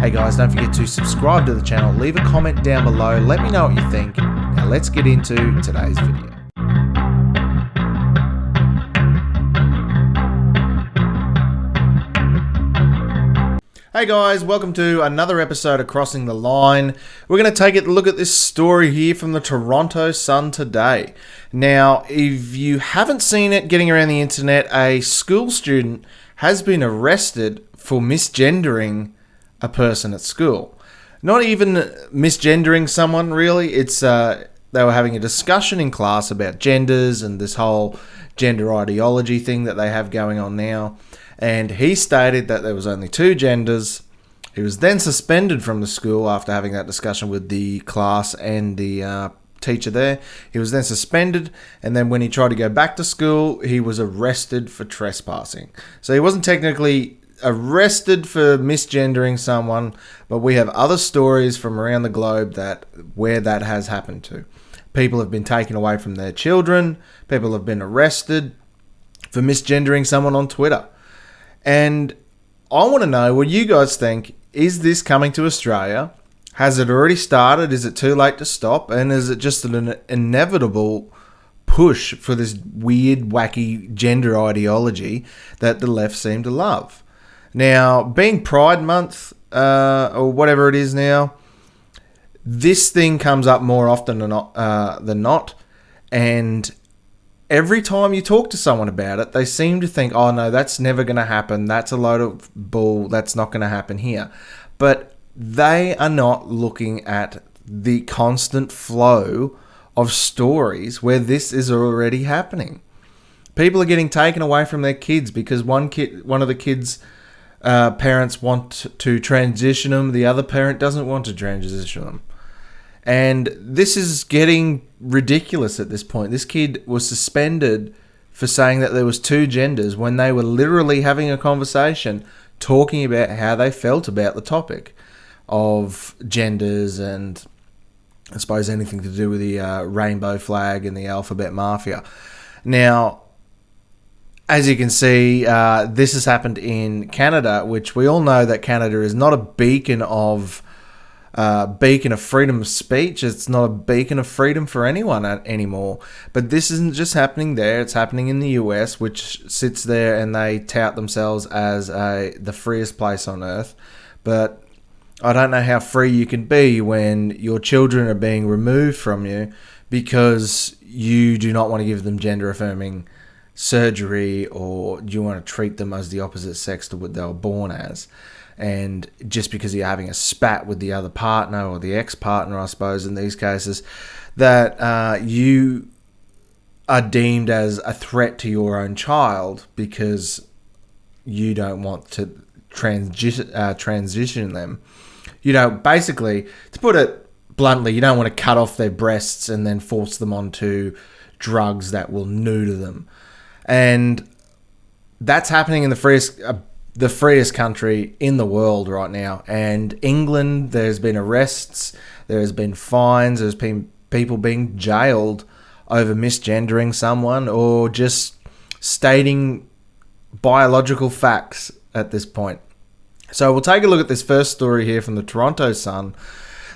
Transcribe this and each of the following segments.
Hey guys, don't forget to subscribe to the channel, leave a comment down below, let me know what you think. Now let's get into today's video. Hey guys, welcome to another episode of Crossing the Line. We're going to take a look at this story here from the Toronto Sun today. Now, if you haven't seen it getting around the internet, a school student has been arrested for misgendering a person at school. Not even misgendering someone, really. It's they were having a discussion in class about genders and this whole gender ideology thing that they have going on now. And he stated that there was only two genders. He was then suspended from the school after having that discussion with the class and the teacher there. He was then suspended, and then when he tried to go back to school, he was arrested for trespassing. So he wasn't technically arrested for misgendering someone, but we have other stories from around the globe where that has happened to. People have been taken away from their children. People have been arrested for misgendering someone on Twitter. And I want to know what you guys think. Is this coming to Australia? Has it already started? Is it too late to stop? And is it just an inevitable push for this weird, wacky gender ideology that the left seem to love? Now, being Pride Month, or whatever it is now, this thing comes up more often than not. And every time you talk to someone about it, they seem to think, oh no, that's never going to happen. That's a load of bull. That's not going to happen here. But they are not looking at the constant flow of stories where this is already happening. People are getting taken away from their kids because one of the kids' parents want to transition them. The other parent doesn't want to transition them. And this is getting ridiculous at this point. This kid was suspended for saying that there was two genders when they were literally having a conversation talking about how they felt about the topic of genders and I suppose anything to do with the rainbow flag and the alphabet mafia. Now, as you can see, this has happened in Canada, which we all know that Canada is not a beacon of freedom of speech. It's not a beacon of freedom for anyone anymore. But this isn't just happening there. It's happening in the US, which sits there and they tout themselves as the freest place on earth. But I don't know how free you can be when your children are being removed from you because you do not want to give them gender-affirming surgery or you want to treat them as the opposite sex to what they were born as. And just because you're having a spat with the other partner or the ex-partner, I suppose, in these cases, that you are deemed as a threat to your own child because you don't want to transition them. You know, basically, to put it bluntly, you don't want to cut off their breasts and then force them onto drugs that will neuter them. And that's happening in the freest country in the world right now. And England, there's been arrests, there's been fines, there's been people being jailed over misgendering someone or just stating biological facts at this point. So we'll take a look at this first story here from the Toronto Sun.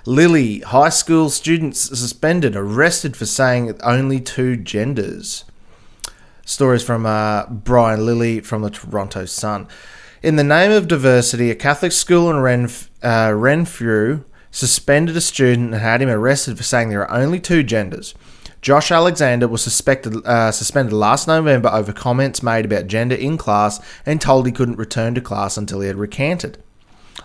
Lily, high school students suspended, arrested for saying only two genders. Stories from Brian Lilly from the Toronto Sun. In the name of diversity, a Catholic school in Renfrew suspended a student and had him arrested for saying there are only two genders. Josh Alexander was suspended last November over comments made about gender in class and told he couldn't return to class until he had recanted.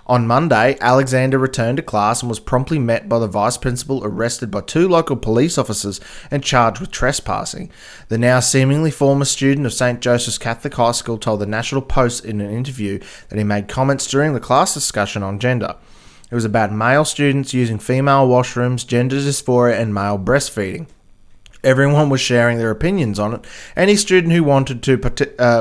On Monday, Alexander returned to class and was promptly met by the vice principal, arrested by two local police officers and charged with trespassing. The now seemingly former student of St. Joseph's Catholic High School told the National Post in an interview that he made comments during the class discussion on gender. It was about male students using female washrooms, gender dysphoria, and male breastfeeding. Everyone was sharing their opinions on it. Any student who wanted to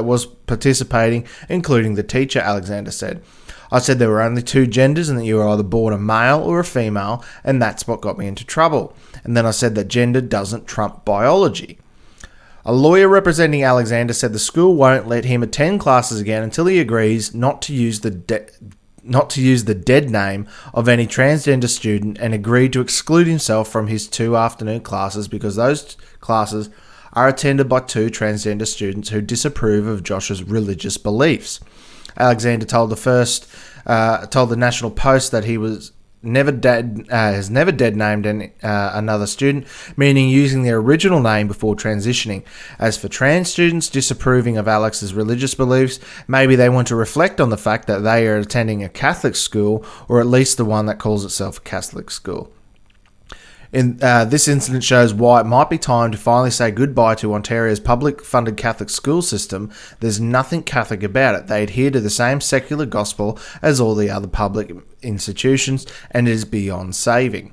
was participating, including the teacher, Alexander said. I said there were only two genders and that you were either born a male or a female, and that's what got me into trouble. And then I said that gender doesn't trump biology. A lawyer representing Alexander said the school won't let him attend classes again until he agrees not to use the not to use the dead name of any transgender student, and agreed to exclude himself from his 2 afternoon classes because those classes are attended by 2 transgender students who disapprove of Josh's religious beliefs. Alexander told the National Post that he was has never dead named another student, meaning using their original name before transitioning. As for trans students disapproving of Alex's religious beliefs, maybe they want to reflect on the fact that they are attending a Catholic school, or at least the one that calls itself a Catholic school. This incident shows why it might be time to finally say goodbye to Ontario's public-funded Catholic school system. There's nothing Catholic about it. They adhere to the same secular gospel as all the other public institutions, and it is beyond saving.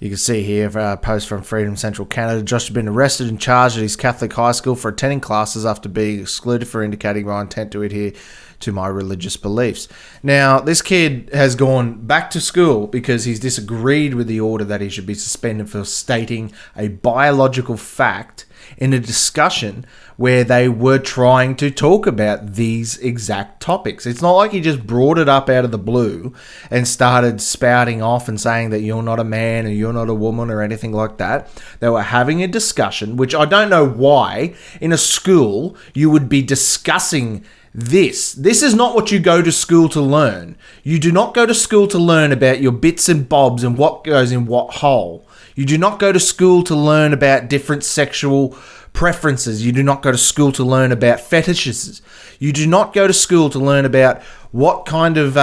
You can see here a post from Freedom Central Canada. Josh has been arrested and charged at his Catholic high school for attending classes after being excluded for indicating my intent to adhere to my religious beliefs. Now, this kid has gone back to school because he's disagreed with the order that he should be suspended for stating a biological fact in a discussion where they were trying to talk about these exact topics. It's not like he just brought it up out of the blue and started spouting off and saying that you're not a man or you're not a woman or anything like that. They were having a discussion, which I don't know why in a school you would be discussing this. This is not what you go to school to learn. You do not go to school to learn about your bits and bobs and what goes in what hole. You do not go to school to learn about different sexual preferences. You do not go to school to learn about fetishes. You do not go to school to learn about what kind of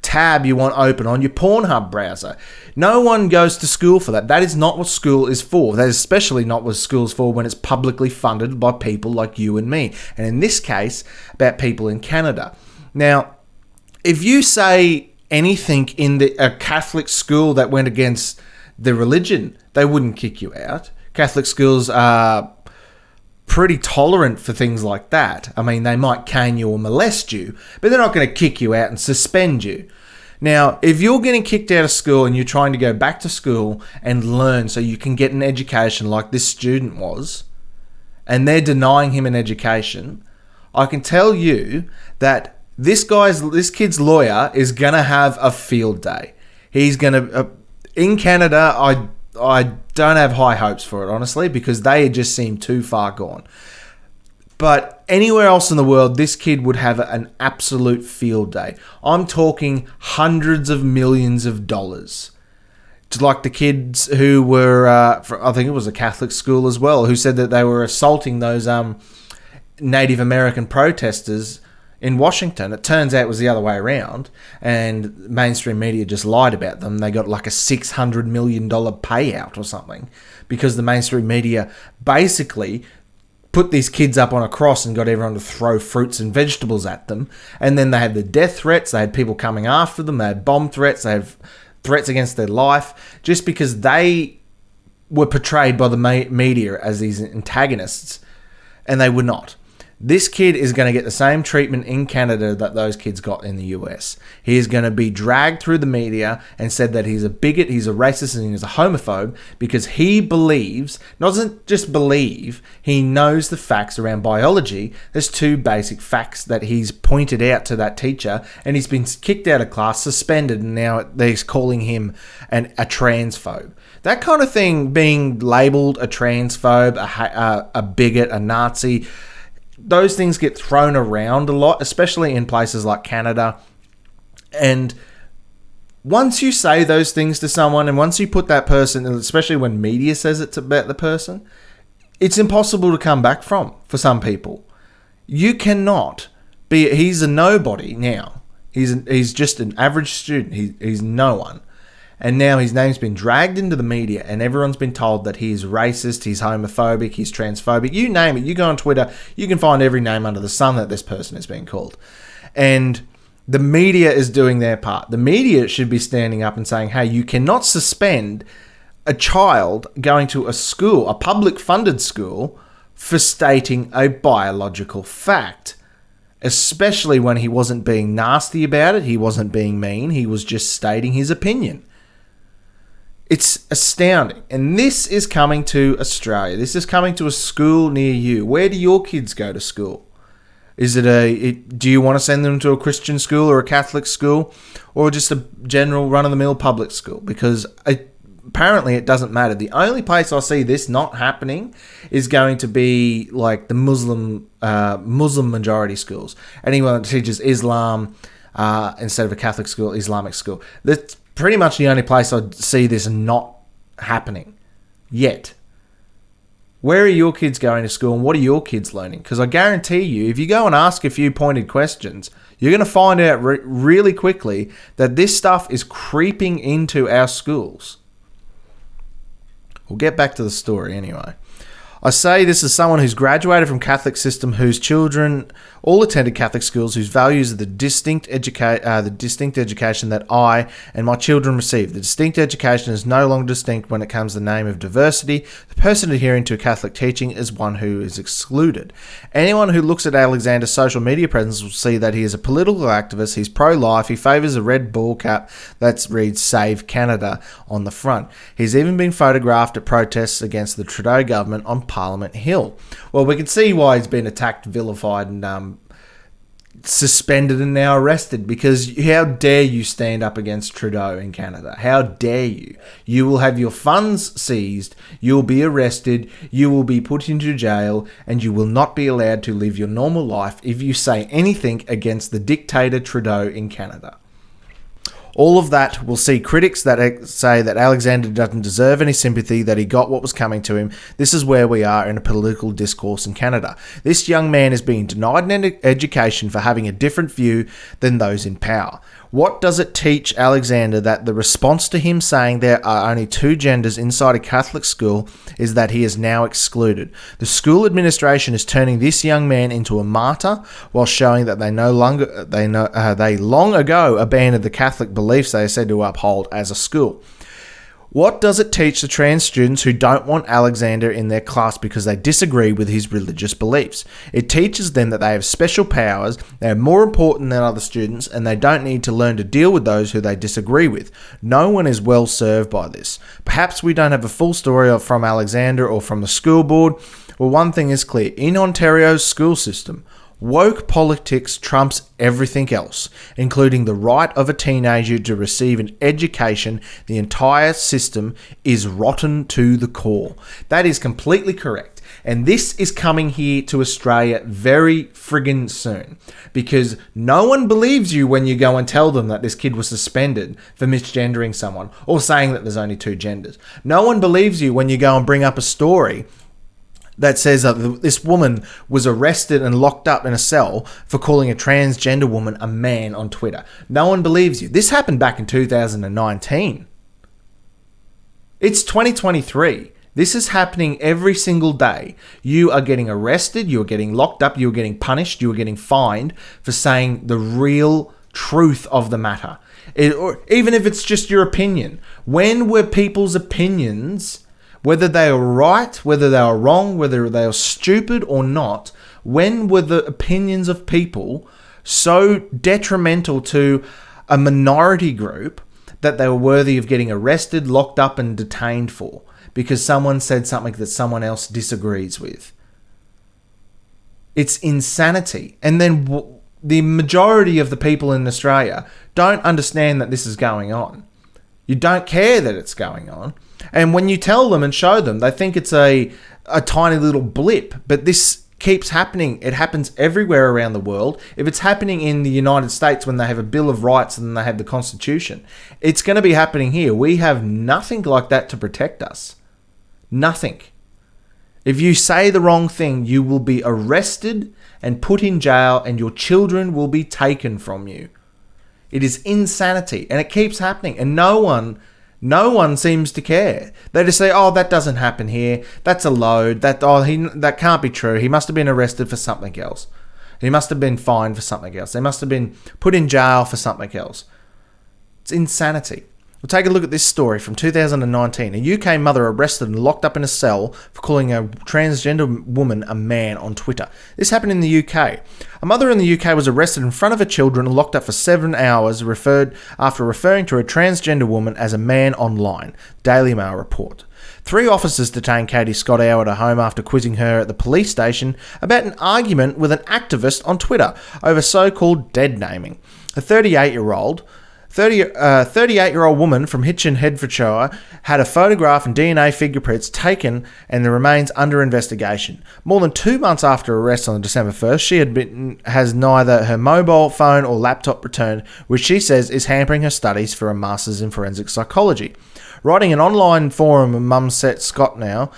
tab you want open on your Pornhub browser. No one goes to school for that. That is not what school is for. That is especially not what school is for when it's publicly funded by people like you and me. And in this case, about people in Canada. Now, if you say anything in a Catholic school that went against the religion, they wouldn't kick you out. Catholic schools are pretty tolerant for things like that. I mean, they might cane you or molest you, but they're not going to kick you out and suspend you. Now, if you're getting kicked out of school and you're trying to go back to school and learn so you can get an education like this student was, and they're denying him an education, I can tell you that this kid's lawyer is going to have a field day. He's going to... in Canada, I don't have high hopes for it, honestly, because they just seem too far gone. But anywhere else in the world, this kid would have an absolute field day. I'm talking hundreds of millions of dollars. It's like the kids who were, I think it was a Catholic school as well, who said that they were assaulting those Native American protesters in Washington. It turns out it was the other way around, and mainstream media just lied about them. They got like a $600 million payout or something because the mainstream media basically put these kids up on a cross and got everyone to throw fruits and vegetables at them. And then they had the death threats. They had people coming after them. They had bomb threats. They had threats against their life just because they were portrayed by the media as these antagonists, and they were not. This kid is going to get the same treatment in Canada that those kids got in the US. He is going to be dragged through the media and said that he's a bigot, he's a racist, and he's a homophobe because he believes, doesn't just believe, he knows the facts around biology. There's 2 basic facts that he's pointed out to that teacher, and he's been kicked out of class, suspended, and now they're calling him a transphobe. That kind of thing, being labelled a transphobe, a bigot, a Nazi, those things get thrown around a lot, especially in places like Canada. And once you say those things to someone, and once you put that person, especially when media says it's about the person, it's impossible to come back from for some people. You cannot be... He's a nobody now. He's just an average student. He's no one. And now his name's been dragged into the media, and everyone's been told that he's racist, he's homophobic, he's transphobic. You name it. You go on Twitter, you can find every name under the sun that this person is being called. And the media is doing their part. The media should be standing up and saying, hey, you cannot suspend a child going to a school, a public-funded school, for stating a biological fact. Especially when he wasn't being nasty about it, he wasn't being mean, he was just stating his opinion. It's astounding. And this is coming to Australia. This is coming to a school near you. Where do your kids go to school? Do you want to send them to a Christian school or a Catholic school, or just a general run-of-the-mill public school? Because apparently it doesn't matter. The only place I see this not happening is going to be like the Muslim majority schools. Anyone that teaches Islam instead of a Catholic school, Islamic school. That's pretty much the only place I see this not happening yet. Where are your kids going to school, and what are your kids learning? Because I guarantee you, if you go and ask a few pointed questions, you're going to find out really quickly that this stuff is creeping into our schools. We'll get back to the story anyway. I say this as someone who's graduated from Catholic system, whose children all attended Catholic schools, whose values are the distinct education that I and my children receive. The distinct education is no longer distinct when it comes to the name of diversity. The person adhering to Catholic teaching is one who is excluded. Anyone who looks at Alexander's social media presence will see that he is a political activist. He's pro-life. He favours a red ball cap that reads "Save Canada" on the front. He's even been photographed at protests against the Trudeau government on Parliament Hill. Well, we can see why he's been attacked, vilified, and suspended and now arrested, because how dare you stand up against Trudeau in Canada? How dare you? You will have your funds seized, you will be arrested, you will be put into jail, and you will not be allowed to live your normal life if you say anything against the dictator Trudeau in Canada. All of that will see critics that say that Alexander doesn't deserve any sympathy, that he got what was coming to him. This is where we are in a political discourse in Canada. This young man is being denied an education for having a different view than those in power. What does it teach Alexander that the response to him saying there are only two genders inside a Catholic school is that he is now excluded? The school administration is turning this young man into a martyr while showing that they long ago abandoned the Catholic beliefs they are said to uphold as a school. What does it teach the trans students who don't want Alexander in their class because they disagree with his religious beliefs? It teaches them that they have special powers, they are more important than other students, and they don't need to learn to deal with those who they disagree with. No one is well served by this. Perhaps we don't have a full story from Alexander or from the school board. Well, one thing is clear. In Ontario's school system, woke politics trumps everything else, including the right of a teenager to receive an education. The entire system is rotten to the core. That is completely correct. And this is coming here to Australia very friggin' soon, because no one believes you when you go and tell them that this kid was suspended for misgendering someone or saying that there's only two genders. No one believes you when you go and bring up a story that says that this woman was arrested and locked up in a cell for calling a transgender woman a man on Twitter. No one believes you. This happened back in 2019. It's 2023. This is happening every single day. You are getting arrested, you are getting locked up, you are getting punished, you are getting fined for saying the real truth of the matter. Or even if it's just your opinion. When were people's opinions, whether they are right, whether they are wrong, whether they are stupid or not, when were the opinions of people so detrimental to a minority group that they were worthy of getting arrested, locked up, and detained for because someone said something that someone else disagrees with? It's insanity. And then the majority of the people in Australia don't understand that this is going on. You don't care that it's going on. And when you tell them and show them, they think it's a tiny little blip. But this keeps happening. It happens everywhere around the world. If it's happening in the United States when they have a Bill of Rights and they have the Constitution, it's going to be happening here. We have nothing like that to protect us. Nothing. If you say the wrong thing, you will be arrested and put in jail, and your children will be taken from you. It is insanity, and it keeps happening, and no one seems to care. They just say, "Oh, that doesn't happen here. That's a load. That can't be true. He must have been arrested for something else. He must have been fined for something else. They must have been put in jail for something else." It's insanity. We'll take a look at this story from 2019. A UK mother arrested and locked up in a cell for calling a transgender woman a man on Twitter. This happened in the UK. A mother in the UK was arrested in front of her children and locked up for 7 hours after referring to a transgender woman as a man online, Daily Mail report. 3 officers detained Katie Scottow at her home after quizzing her at the police station about an argument with an activist on Twitter over so-called dead naming. A 38-year-old woman from Hitchin, Hertfordshire, had a photograph and DNA fingerprints taken and the remains under investigation. More than 2 months after arrest on December 1st, she has neither her mobile phone or laptop returned, which she says is hampering her studies for a master's in forensic psychology. Writing an online forum, Mum Set Scott now,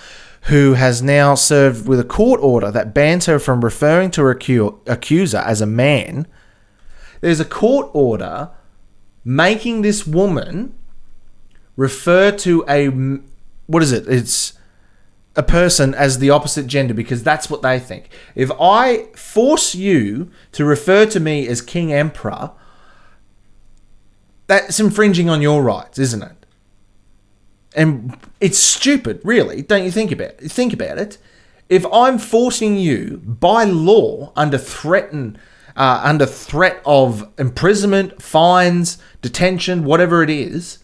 who has now served with a court order that bans her from referring to her accuser as a man. There's a court order making this woman refer to it's a person as the opposite gender because that's what they think. If I force you to refer to me as King Emperor, that's infringing on your rights, isn't it? And it's stupid, really. Don't you think about it? Think about it. If I'm forcing you by law under threat of imprisonment, fines, detention, whatever it is,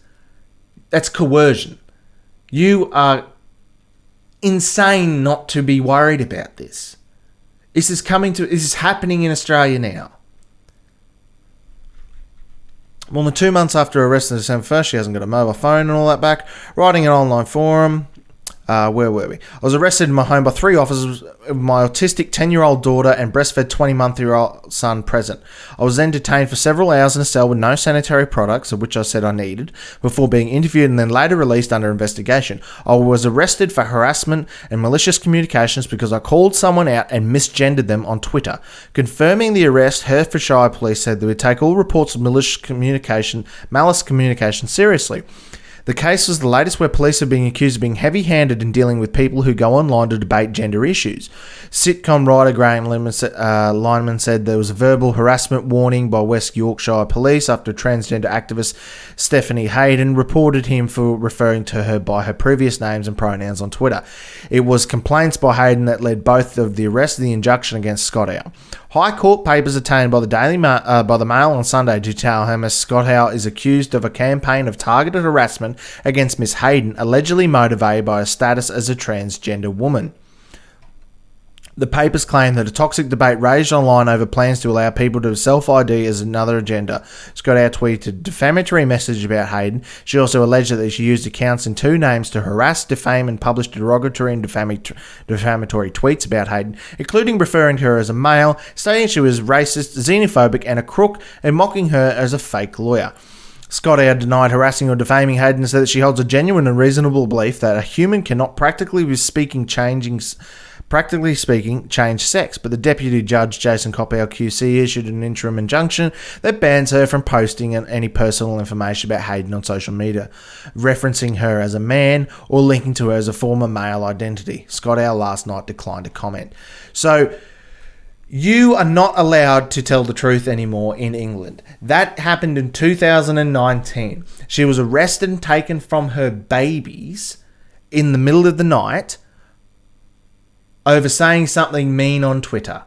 that's coercion. You are insane not to be worried about this. This is happening in Australia now. More than 2 months after arrest on December 1st, she hasn't got a mobile phone and all that back. Writing an online forum. Where were we? I was arrested in my home by 3 officers, my autistic 10-year-old daughter and breastfed 20-month-old son present. I was then detained for several hours in a cell with no sanitary products, of which I said I needed, before being interviewed and then later released under investigation. I was arrested for harassment and malicious communications because I called someone out and misgendered them on Twitter. Confirming the arrest, Hertfordshire Police said they would take all reports of malice communication seriously. The case was the latest where police are being accused of being heavy-handed in dealing with people who go online to debate gender issues. Sitcom writer Graham Lineman said there was a verbal harassment warning by West Yorkshire Police after transgender activist Stephanie Hayden reported him for referring to her by her previous names and pronouns on Twitter. It was complaints by Hayden that led both of the arrest and the injunction against Scottow. High Court papers obtained by the Mail on Sunday detail how Ms. Scottow is accused of a campaign of targeted harassment against Ms. Hayden, allegedly motivated by her status as a transgender woman. The papers claim that a toxic debate raged online over plans to allow people to self-ID as another agenda. Scottow tweeted a defamatory message about Hayden. She also alleged that she used accounts in 2 names to harass, defame, and publish derogatory and defamatory tweets about Hayden, including referring to her as a male, stating she was racist, xenophobic, and a crook, and mocking her as a fake lawyer. Scottow denied harassing or defaming Hayden and said that she holds a genuine and reasonable belief that a human cannot practically speaking change sex, but the Deputy Judge Jason Coppell QC issued an interim injunction that bans her from posting any personal information about Hayden on social media, referencing her as a man or linking to her as a former male identity. Scottow last night declined to comment. So, you are not allowed to tell the truth anymore in England. That happened in 2019. She was arrested and taken from her babies in the middle of the night over saying something mean on Twitter.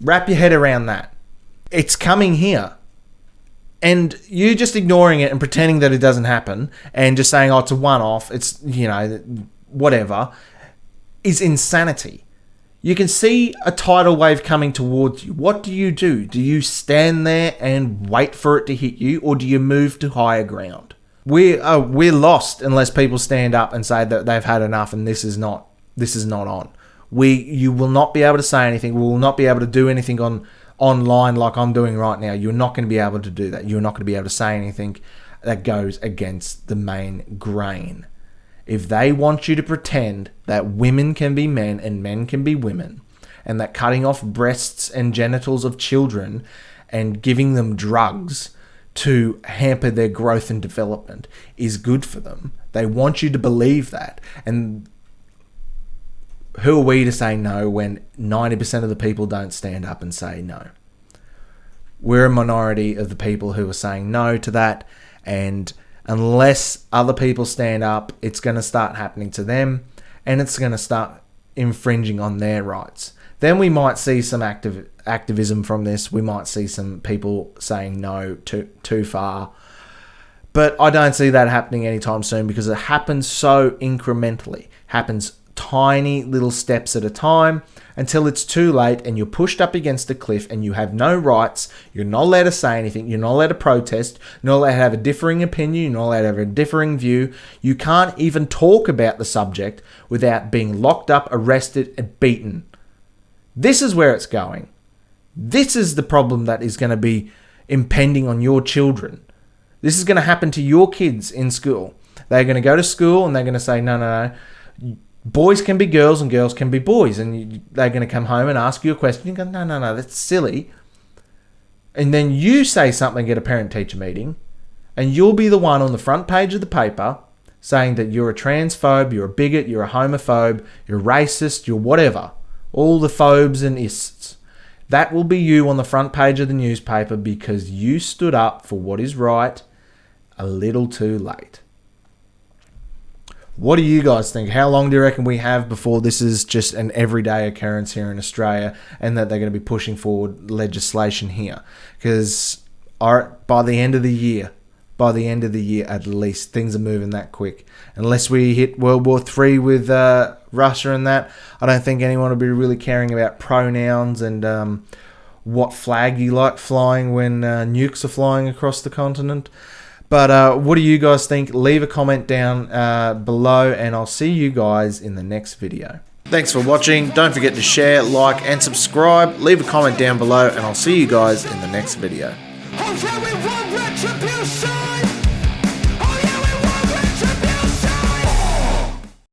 Wrap your head around that. It's coming here. And you just ignoring it and pretending that it doesn't happen and just saying, oh, it's a one-off, it's, whatever, is insanity. You can see a tidal wave coming towards you. What do? Do you stand there and wait for it to hit you, or do you move to higher ground? We're lost unless people stand up and say that they've had enough and this is not on. You will not be able to say anything. We will not be able to do anything online like I'm doing right now. You're not going to be able to do that. You're not going to be able to say anything that goes against the main grain. If they want you to pretend that women can be men and men can be women, and that cutting off breasts and genitals of children and giving them drugs to hamper their growth and development is good for them, they want you to believe that. And who are we to say no when 90% of the people don't stand up and say no? We're a minority of the people who are saying no to that, And unless other people stand up, it's going to start happening to them, and it's going to start infringing on their rights. Then we might see some activism from this. We might see some people saying no too far. But I don't see that happening anytime soon, because it happens so incrementally. Happens tiny little steps at a time until it's too late and you're pushed up against a cliff and you have no rights. You're not allowed to say anything. You're not allowed to protest. You're not allowed to have a differing opinion. You're not allowed to have a differing view. You can't even talk about the subject without being locked up, arrested, and beaten. This is where it's going. This is the problem that is going to be impending on your children. This is going to happen to your kids in school. They're going to go to school and they're going to say, no. Boys can be girls and girls can be boys. And they're going to come home and ask you a question. You go, no, that's silly. And then you say something at a parent-teacher meeting, and you'll be the one on the front page of the paper saying that you're a transphobe, you're a bigot, you're a homophobe, you're racist, you're whatever. All the phobes and ists. That will be you on the front page of the newspaper because you stood up for what is right a little too late. What do you guys think? How long do you reckon we have before this is just an everyday occurrence here in Australia, and that they're going to be pushing forward legislation here? Because by the end of the year at least, things are moving that quick. Unless we hit World War III with Russia and that, I don't think anyone will be really caring about pronouns and what flag you like flying when nukes are flying across the continent. But what do you guys think? Leave a comment down below, and I'll see you guys in the next video. Thanks for watching. Don't forget to share, like, and subscribe. Leave a comment down below, and I'll see you guys in the next video.